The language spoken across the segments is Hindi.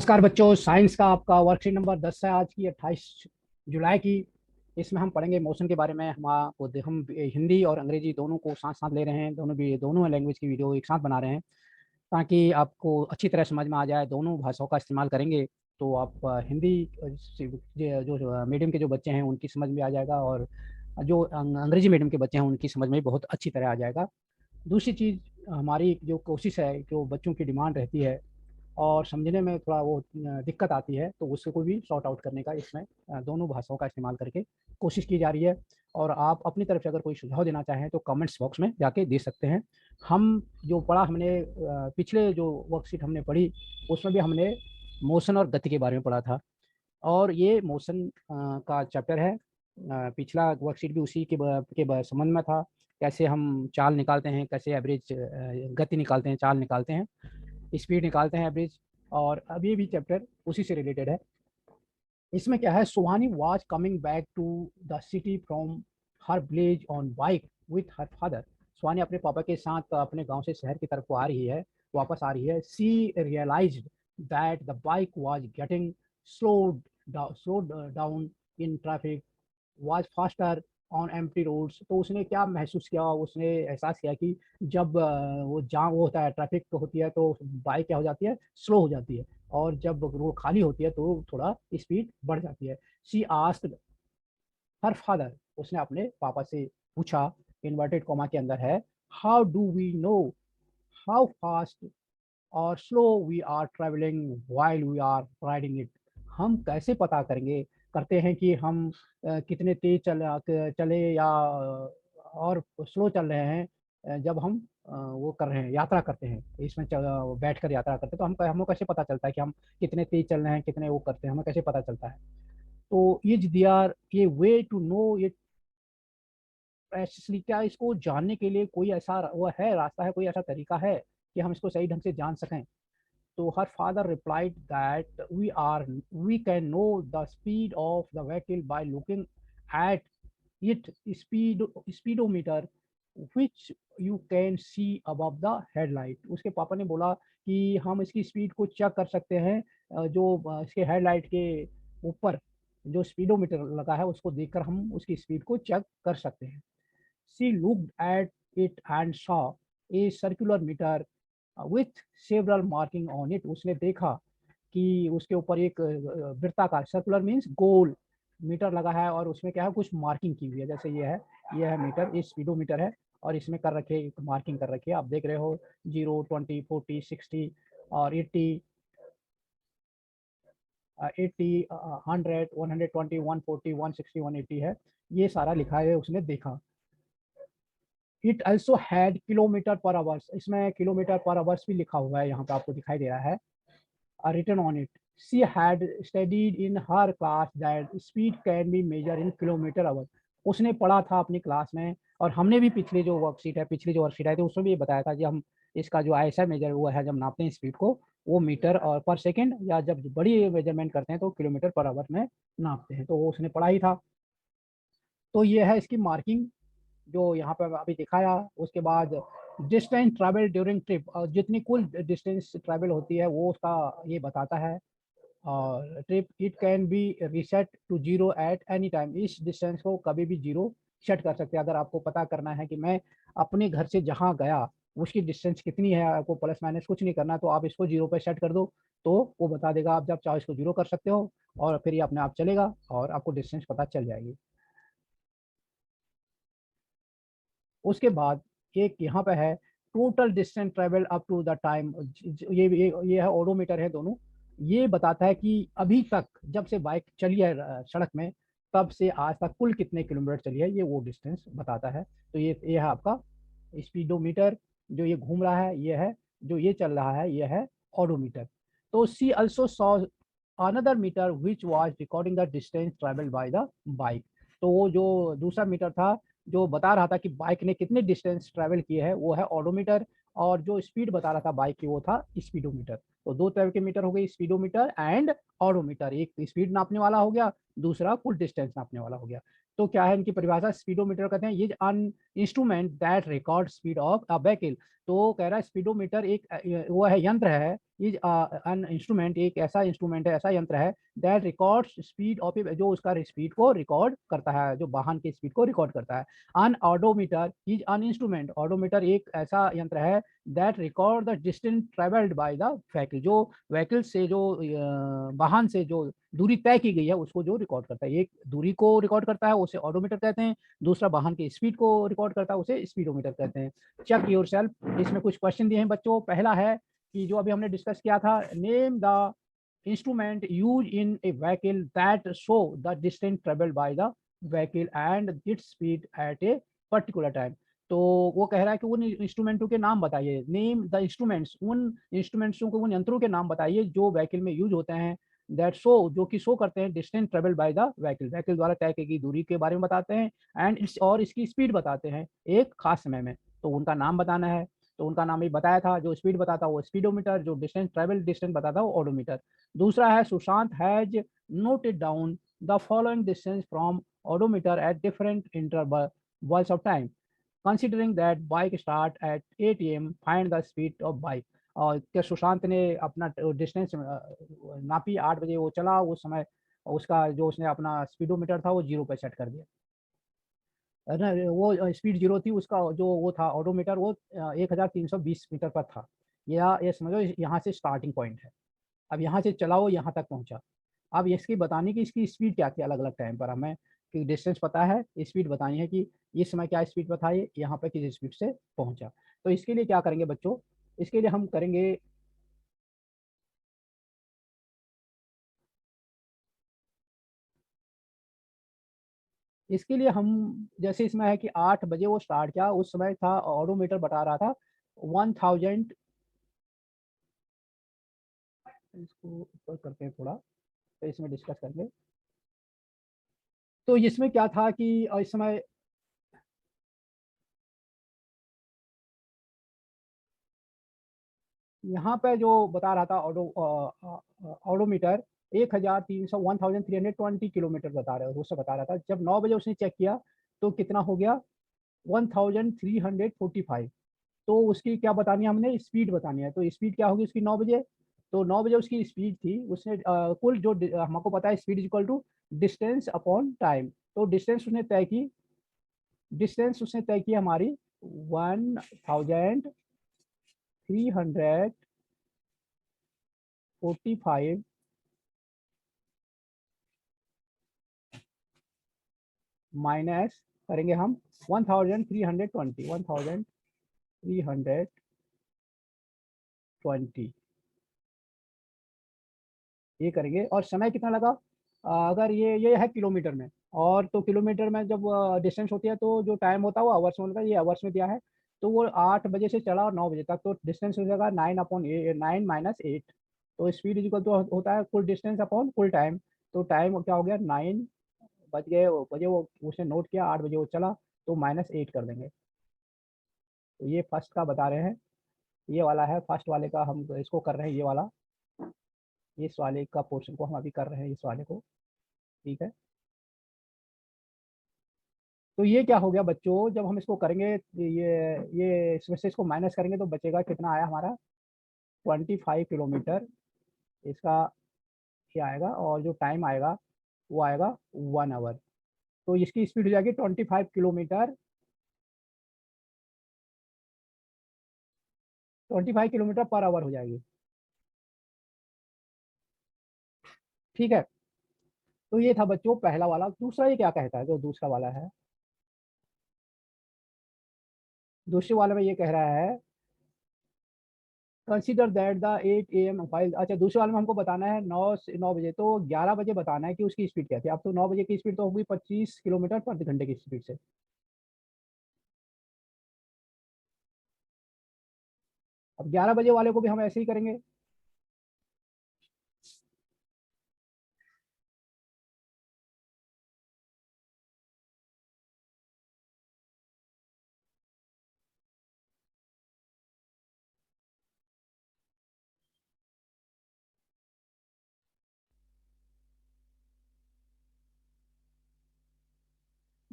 नमस्कार बच्चों, साइंस का आपका वर्कशीट नंबर 10 है आज की 28 जुलाई की। इसमें हम पढ़ेंगे मोशन के बारे में। हम हिंदी और अंग्रेजी दोनों को साथ साथ ले रहे हैं। दोनों लैंग्वेज की वीडियो एक साथ बना रहे हैं ताकि आपको अच्छी तरह समझ में आ जाए। दोनों भाषाओं का इस्तेमाल करेंगे तो आप हिंदी जो मीडियम के जो बच्चे हैं उनकी समझ में आ जाएगा, और जो अंग्रेजी मीडियम के बच्चे हैं उनकी समझ में बहुत अच्छी तरह आ जाएगा। दूसरी चीज़, हमारी जो कोशिश है, जो बच्चों की डिमांड रहती है और समझने में थोड़ा वो दिक्कत आती है, तो उसको भी सॉर्ट आउट करने का इसमें दोनों भाषाओं का इस्तेमाल करके कोशिश की जा रही है। और आप अपनी तरफ से अगर कोई सुझाव देना चाहें तो कमेंट्स बॉक्स में जाके दे सकते हैं। हम जो पढ़ा हमने पिछले जो वर्कशीट हमने पढ़ी उसमें भी हमने मोशन और गति के बारे में पढ़ा था, और ये मोशन का चैप्टर है। पिछला वर्कशीट भी उसी के संबंध में था। कैसे हम चाल निकालते हैं, कैसे एवरेज गति निकालते हैं, चाल निकालते हैं, स्पीड निकालते हैं, एवरेज। और अब ये भी चैप्टर उसी से रिलेटेड है। इसमें क्या है, Suhani was coming back to the city from her village on bike with her father. Suhani अपने पापा के साथ अपने गांव से शहर की तरफ को आ रही है, वापस आ रही है। She realised that the bike was getting slowed down in traffic, was faster on empty roads। तो उसने क्या महसूस किया, उसने एहसास किया कि जब वो जाम वो होता है, ट्रैफिक होती है, तो बाइक क्या हो जाती है, स्लो हो जाती है, और जब रोड खाली होती है तो थोड़ा स्पीड बढ़ जाती है। शी आस्क्ड हर फादर, उसने अपने पापा से पूछा, इन्वर्टेड कॉमा के अंदर है, how do we know how fast और slow we are travelling while we are riding it. हम कैसे पता करेंगे, करते हैं कि हम कितने तेज चले या और स्लो चल रहे हैं, जब हम वो कर रहे हैं, यात्रा करते हैं, इसमें बैठ कर यात्रा करते हैं, तो हमें कैसे पता चलता है कि हम कितने तेज चल रहे हैं, कितने वो करते हैं, हमें कैसे पता चलता है। तो ये वे टू नो ये प्रेसिसली, क्या इसको जानने के लिए कोई ऐसा वो है, रास्ता है, कोई ऐसा तरीका है कि हम इसको सही ढंग से जान सकें। तो her father replied that we can know the speed of the vehicle by looking at its speedometer which you can see above the headlight। उसके पापा ने बोला कि हम इसकी स्पीड को चेक कर सकते हैं, जो इसके हेडलाइट के ऊपर जो स्पीडोमीटर लगा है उसको देखकर हम उसकी स्पीड को चेक कर सकते हैं। She looked at it and saw a circular meter with several marking on it। उसने देखा कि उसके ऊपर एक वृत्ताकार, सर्कुलर मीन्स गोल, मीटर लगा है, और उसमें क्या है, कुछ मार्किंग की हुई है। जैसे ये है मीटर, ये स्पीडोमीटर है, और इसमें कर रखे एक मार्किंग कर रखी है, आप देख रहे हो 0, 20, 40, 60 और 80, 80, 100, 120, 140, 160, 180 है, ये सारा लिखा है, उसने देखा। इट ऑल्सो हैड किलोमीटर पर आवर्स, इसमें किलोमीटर पर आवर्स भी लिखा हुआ है, यहाँ पे आपको दिखाई दे रहा है, written on it। She had studied in her class that speed can be measured in kilometer hour। उसने पढ़ा था अपनी क्लास में, और हमने भी पिछली जो वर्कशीट आई थी उसमें भी ये बताया था कि हम इसका जो ISI मेजर हुआ है, जब नापते हैं स्पीड को, वो मीटर और पर सेकंड, या जब बड़ी मेजरमेंट करते हैं तो किलोमीटर पर आवर में नापते हैं, तो वो उसने पढ़ा ही था। तो ये है इसकी मार्किंग जो यहाँ पे अभी दिखाया। उसके बाद डिस्टेंस ट्रैवल ड्यूरिंग ट्रिप, और जितनी कुल डिस्टेंस ट्रैवल होती है वो उसका ये बताता है। और trip it can be reset to zero at any time, इस डिस्टेंस को कभी भी जीरो सेट कर सकते हैं। अगर आपको पता करना है कि मैं अपने घर से जहाँ गया उसकी डिस्टेंस कितनी है, आपको प्लस माइनस कुछ नहीं करना, तो आप इसको जीरो पे सेट कर दो, तो वो बता देगा। आप जब चाहो इसको जीरो कर सकते हो, और फिर ये अपने आप चलेगा और आपको डिस्टेंस पता चल जाएगी। उसके बाद एक यहाँ पे है, total distance travel up to the time. ये है ओडोमीटर है दोनों। ये बताता है कि अभी तक जब से बाइक चली है सड़क में, तब से आज तक कुल कितने किलोमीटर चली है, ये वो डिस्टेंस बताता है। तो ये है आपका स्पीडोमीटर, जो ये घूम रहा है ये है, जो ये चल रहा है ये है ऑडोमीटर। तो she also saw another meter which was recording the distance travel by the bike. तो वो जो दूसरा मीटर था जो बता रहा था कि बाइक ने कितने डिस्टेंस ट्रैवल किए है, वो है ऑडोमीटर, और जो स्पीड बता रहा था बाइक की वो था स्पीडोमीटर। तो दो तरह के मीटर हो गए, स्पीडोमीटर एंड ऑडोमीटर। एक स्पीड नापने वाला हो गया, दूसरा कुल डिस्टेंस नापने वाला हो गया। तो क्या है इनकी परिभाषा, स्पीडोमीटर कहते हैं ये an instrument that record speed of a vehicle. तो कह रहा है स्पीडोमीटर एक वो है, यंत्र है इज एन इंस्ट्रूमेंट, एक ऐसा इंस्ट्रूमेंट है, ऐसा यंत्र है दैट रिकॉर्ड्स स्पीड ऑफ ए, जो उसका स्पीड को रिकॉर्ड करता है, जो वाहन की स्पीड को रिकॉर्ड करता है। An odometer is an instrument, odometer एक ऐसा यंत्र है that record the distance travelled by the vehicle, जो व्हीकल से, जो वाहन से जो दूरी तय की गई है उसको जो रिकॉर्ड करता है। एक दूरी को रिकॉर्ड करता है उसे ऑडोमीटर कहते हैं, दूसरा वाहन की स्पीड को रिकॉर्ड करता है उसे स्पीडोमीटर कहते हैं। चेक योर सेल्फ, इसमें कुछ क्वेश्चन दिए हैं बच्चों। पहला है कि जो अभी हमने डिस्कस किया था, name the instrument use in A vehicle that show the distance travelled by the vehicle and its speed at a particular time. तो वो कह रहा है कि उन इंस्ट्रूमेंटों के नाम बताइए, नेम द इंस्ट्रूमेंट्स, उन इंस्ट्रूमेंट्स को, उन यंत्रों के नाम बताइए जो व्हीकल में यूज होते हैं, दैट शो, जो कि शो करते हैं distance travel by the vehicle, vehicle द्वारा तय की गई दूरी के बारे में बताते हैं, एंड इस और इसकी स्पीड बताते हैं एक खास समय में। तो उनका नाम बताना है। तो उनका नाम ही बताया था, जो स्पीड बताता वो स्पीडोमीटर, जो डिस्टेंस ट्रेवल डिस्टेंस बताता वो ऑडोमीटर। दूसरा है Sushant has noted down the following distance from odometer at different intervals of time, considering that bike start at 8 AM, find the speed of bike. और क्या सुशांत ने अपना डिस्टेंस नापी, 8 बजे वो चला, उस समय उसका जो उसने अपना स्पीडोमीटर था वो 0 पे सेट कर दिया है ना, वो स्पीड 0 थी, उसका जो वो था ऑडोमीटर वो 1320 मीटर पर था। या ये समझो यहाँ से स्टार्टिंग पॉइंट है, अब यहाँ से चला वो यहाँ तक पहुँचा। अब इसकी बतानी कि इसकी स्पीड क्या थी अलग अलग टाइम पर, हमें कि डिस्टेंस पता है, स्पीड बतानी है कि इस समय क्या स्पीड पर था, ये यहाँ पर किस स्पीड से पहुँचा। तो इसके लिए क्या करेंगे बच्चों, इसके लिए हम करेंगे, इसके लिए हम, जैसे इसमें है कि 8 बजे वो स्टार्ट किया, उस समय था ऑडोमीटर बता रहा था 1000। इसको ऊपर करते हैं थोड़ा, तो इसमें डिस्कस करेंगे। तो इसमें क्या था कि इस समय यहाँ पे जो बता रहा था ऑडोमीटर 1320 किलोमीटर बता रहा है, उससे बता रहा था। जब 9 बजे उसने चेक किया तो कितना हो गया, 1345। तो उसकी क्या बतानी है, हमने स्पीड बतानी है। तो स्पीड क्या होगी उसकी 9 बजे, तो 9 बजे उसकी स्पीड थी, उसने कुल जो हमको पता है speed is equal to distance upon time. तो डिस्टेंस उसने तय की हमारी 1345 माइनस करेंगे हम 1320 ये करेंगे। और समय कितना लगा, अगर ये है किलोमीटर में, और तो किलोमीटर में जब डिस्टेंस होती है तो जो टाइम होता है वो आवर्स में होता है, ये आवर्स में दिया है। तो वो 8 बजे से चला और 9 बजे तक, तो डिस्टेंस हो जाएगा 9 - 8। तो स्पीड इजिकल तो होता है कुल डिस्टेंस अपॉन कुल टाइम। तो टाइम क्या हो गया, 9 बजे वो उसने नोट किया, 8 बजे वो चला, तो -8 कर देंगे। तो ये फर्स्ट का बता रहे हैं, ये वाला है फर्स्ट वाले का, हम इसको कर रहे हैं ये वाला, इस वाले का पोर्शन को हम अभी कर रहे हैं, इस वाले को। ठीक है, तो ये क्या हो गया बच्चों, जब हम इसको करेंगे ये इसमें से इसको माइनस करेंगे तो बचेगा कितना आया हमारा, 25 किलोमीटर इसका ये आएगा, और जो टाइम आएगा वो आएगा 1 आवर। तो इसकी स्पीड हो जाएगी 25 किलोमीटर, 25 किलोमीटर पर आवर हो जाएगी। ठीक है, तो ये था बच्चों पहला वाला। दूसरा ये क्या कहता है, जो दूसरा वाला है, दूसरे वाले में ये कह रहा है consider that the 8 AM file. अच्छा, दूसरे वाले में हमको बताना है 9 बजे, तो 11 बजे बताना है कि उसकी स्पीड क्या थी। अब तो 9 बजे की स्पीड तो होगी 25 किलोमीटर पर घंटे की स्पीड से। अब 11 बजे वाले को भी हम ऐसे ही करेंगे।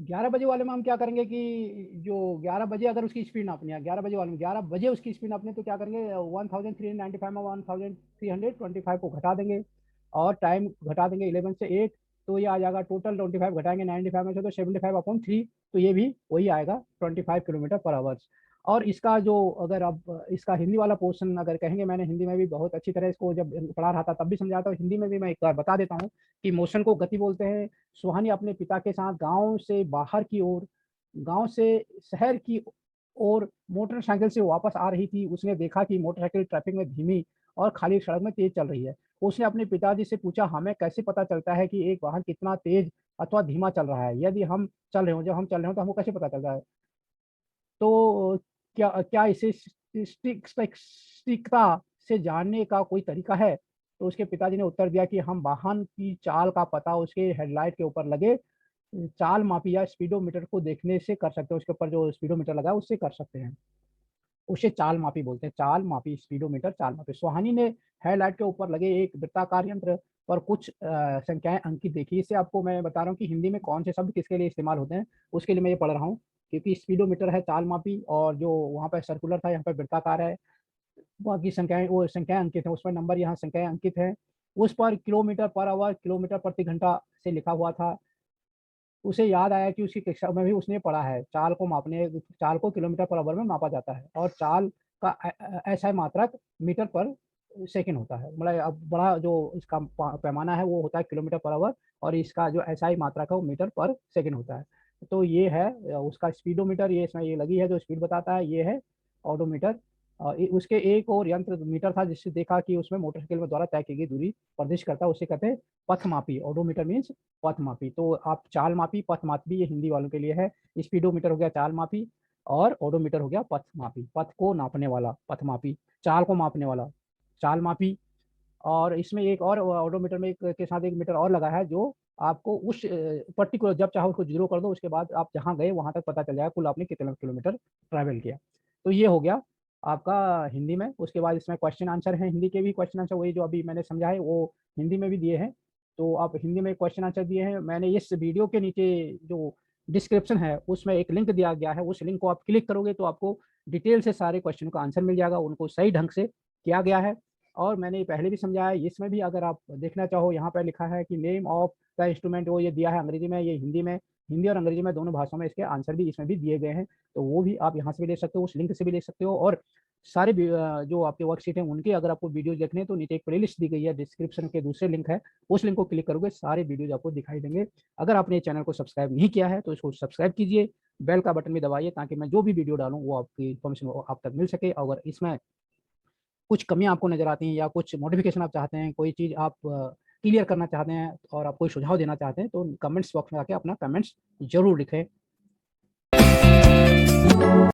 11 बजे वाले में हम क्या करेंगे कि जो 11 बजे अगर उसकी स्पीड नापनी है, 11 बजे वाले में 11 बजे उसकी स्पीड नापनी है, तो क्या करेंगे 1395 में 1325 को घटा देंगे और टाइम घटा देंगे 11 से 8, तो ये आ जाएगा टोटल 25 घटाएंगे 95 में से तो 75/3, तो ये भी वही आएगा 25 किलोमीटर पर आवर। और इसका जो अगर आप इसका हिंदी वाला पोर्शन अगर कहेंगे, मैंने हिंदी में भी बहुत अच्छी तरह इसको जब पढ़ा रहा था तब भी समझाया था, हिंदी में भी मैं एक बार बता देता हूँ कि मोशन को गति बोलते हैं। सुहानी अपने पिता के साथ गांव से शहर की ओर मोटरसाइकिल से वापस आ रही थी। उसने देखा कि मोटरसाइकिल ट्रैफिक में धीमी और खाली सड़क में तेज चल रही है। उसने अपने पिताजी से पूछा, हमें कैसे पता चलता है कि एक वाहन कितना तेज अथवा धीमा चल रहा है? यदि हम चल रहे हो जब हम चल रहे हो तो हमको कैसे पता चलता है? तो क्या क्या इसे सटीकता से जानने का कोई तरीका है? तो उसके पिताजी ने उत्तर दिया कि हम वाहन की चाल का पता उसके हेडलाइट के ऊपर लगे चाल मापी या स्पीडोमीटर को देखने से कर सकते हैं। उसके ऊपर जो स्पीडोमीटर लगा है उससे कर सकते हैं। उसे चाल मापी बोलते हैं, चाल मापी, स्पीडोमीटर चाल मापी। सुहानी ने हेडलाइट के ऊपर लगे एक वृत्ताकार यंत्र पर कुछ संख्याएं अंकित देखी। इससे आपको मैं बता रहा हूँ कि हिंदी में कौन से शब्द किसके लिए इस्तेमाल होते हैं, उसके लिए मैं ये पढ़ रहा हूँ। क्योंकि स्पीडोमीटर है चाल मापी, और जो वहाँ पर सर्कुलर था यहाँ पर वृत्ताकार है, बाकी संख्याएं वो संख्याएं अंकित है, उसमें नंबर यहाँ संख्याएं अंकित है। उस पर किलोमीटर पर आवर, किलोमीटर प्रति घंटा से लिखा हुआ था। उसे याद आया कि उसकी कक्षा में भी उसने पढ़ा है, चाल को किलोमीटर पर आवर में मापा जाता है, और चाल का ऐसा मात्रक मीटर पर सेकंड होता है। मतलब अब बड़ा जो इसका पैमाना है वो होता है किलोमीटर पर आवर, और इसका जो ऐसा मात्रक है वो मीटर पर सेकंड होता है। तो ये है उसका स्पीडोमीटर, ये इसमें ये लगी है जो स्पीड बताता है, ये है ऑडोमीटर। उसके एक और यंत्र मीटर था जिससे देखा कि उसमें मोटरसाइकिल में द्वारा तय की गई दूरी प्रदिष्ट करता है, उसे कहते हैं पथ मापी। ऑडोमीटर मीन्स पथ मापी। तो आप चाल मापी, पथ मापी ये हिंदी वालों के लिए है। स्पीडोमीटर हो गया चाल मापी, और ओडोमीटर हो गया पथ मापी, पथ को नापने वाला पथ मापी, चाल को मापने वाला चाल मापी। और इसमें एक और ओडोमीटर में एक के साथ एक मीटर और लगा है जो आपको उस पर्टिकुलर जब चाहो उसको जीरो कर दो, उसके बाद आप जहाँ गए वहां तक पता चल जाएगा कुल आपने कितना किलोमीटर ट्रैवल किया। तो ये हो गया आपका हिंदी में। उसके बाद इसमें क्वेश्चन आंसर है, हिंदी के भी क्वेश्चन आंसर वही जो अभी मैंने समझा है वो हिंदी में भी दिए हैं। तो आप हिंदी में क्वेश्चन आंसर दिए हैं, मैंने इस वीडियो के नीचे जो डिस्क्रिप्शन है उसमें एक लिंक दिया गया है, उस लिंक को आप क्लिक करोगे तो आपको डिटेल से सारे क्वेश्चन का आंसर मिल जाएगा, उनको सही ढंग से किया गया है। और मैंने पहले भी समझाया, इसमें भी अगर आप देखना चाहो यहाँ पर लिखा है कि नेम ऑफ द इंस्ट्रूमेंट, वो ये दिया है अंग्रेजी में, ये हिंदी में, हिंदी और अंग्रेजी में दोनों भाषाओं में इसके आंसर भी इसमें भी दिए गए हैं। तो वो भी आप यहाँ से भी ले सकते हो, उस लिंक से भी ले सकते हो। और सारे जो आपके वर्कशीट हैं उनके अगर आपको वीडियोज देखने हैं तो नीचे एक प्लेलिस्ट दी गई है, डिस्क्रिप्शन के दूसरे लिंक है, उस लिंक को क्लिक करोगे सारे वीडियोज आपको दिखाई देंगे। अगर आपने चैनल को सब्सक्राइब नहीं किया है तो इसको सब्सक्राइब कीजिए, बेल का बटन भी दबाइए ताकि मैं जो भी वीडियो डालूँ वो आपकी इन्फॉर्मेशन आप तक मिल सके। अगर इसमें कुछ कमियां आपको नजर आती हैं या कुछ मॉडिफिकेशन आप चाहते हैं, कोई चीज़ आप क्लियर करना चाहते हैं और आप कोई सुझाव देना चाहते हैं तो कमेंट्स बॉक्स में आके अपना कमेंट्स जरूर लिखें।